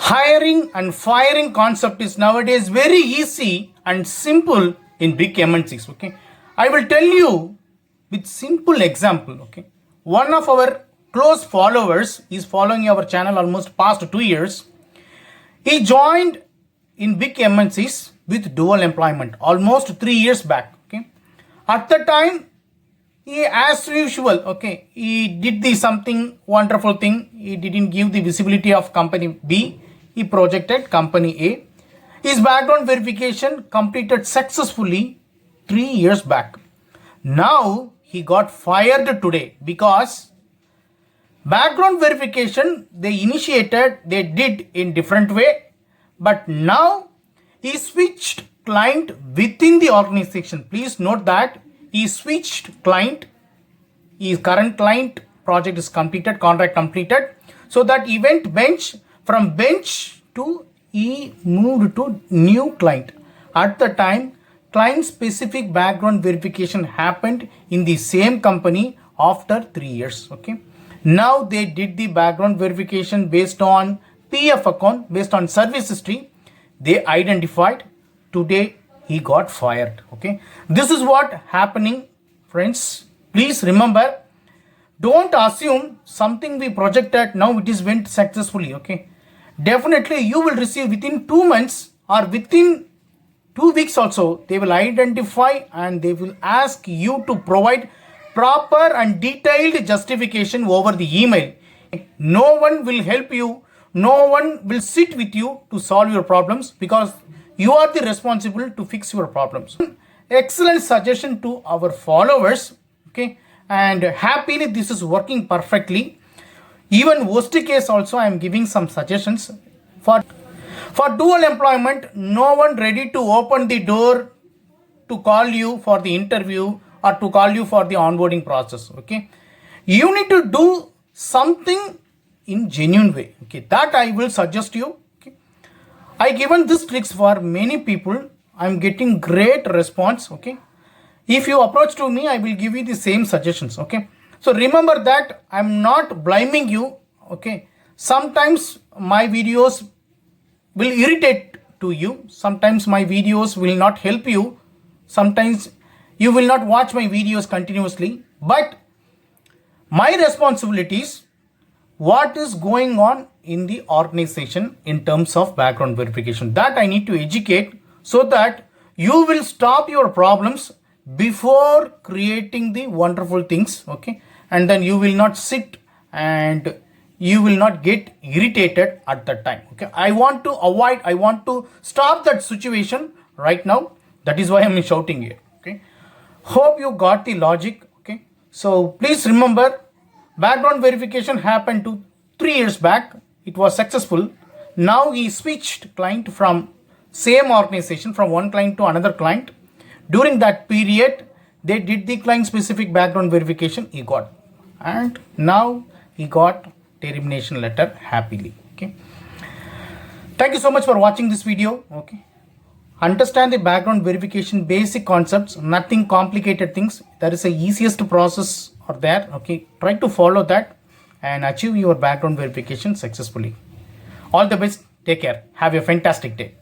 Hiring and firing concept is nowadays very easy and simple in big MNCs. Okay, I will tell you with simple example. Okay, one of our close followers is following our channel almost past 2 years. He joined in big MNCs with dual employment almost 3 years back. Okay, at the time he, as usual, okay, he did the something wonderful thing. He didn't give the visibility of company B. He projected company A. His background verification completed successfully 3 years back. Now he got fired today because background verification they did in different way, but now he switched client within the organization. Please note that he switched client. His current client project is completed, contract completed. So that he went bench, from bench to he moved to new client. At the time, client specific background verification happened in the same company after 3 years. Okay. Now they did the background verification based on PF account, based on service history. They identified. Today he got fired. Okay. This is what happening, friends. Please remember, don't assume something we projected now it is went successfully. Okay. Definitely you will receive within 2 months or within 2 weeks also. They will identify and they will ask you to provide proper and detailed justification over the email. No one will help you. No one will sit with you to solve your problems because you are the responsible to fix your problems. Excellent suggestion to our followers. Okay, and happily this is working perfectly. Even worst case also I am giving some suggestions for dual employment. No one ready to open the door to call you for the interview or to call you for the onboarding process. Okay, you need to do something in genuine way. Okay, that I will suggest you. Okay, I given these tricks for many people. I am getting great response. Okay, if you approach to me, I will give you the same suggestions. Okay, so remember that I'm not blaming you. Okay, sometimes my videos will irritate to you. Sometimes my videos will not help you. Sometimes you will not watch my videos continuously. But my responsibility is what is going on in the organization in terms of background verification. That I need to educate so that you will stop your problems before creating the wonderful things. Okay, and then you will not sit and you will not get irritated at that time. Okay, I want to stop that situation right now. That is why I'm shouting here. Okay, hope you got the logic. Okay, so please remember, background verification happened 3 years back. It was successful. Now he switched client from same organization, from one client to another client. During that period, they did the client specific background verification. He got, and now he got termination letter happily. Okay, thank you so much for watching this video. Okay, understand the background verification basic concepts, nothing complicated things. That is the easiest process are there. Okay, try to follow that and achieve your background verification successfully. All the best. Take care. Have a fantastic day.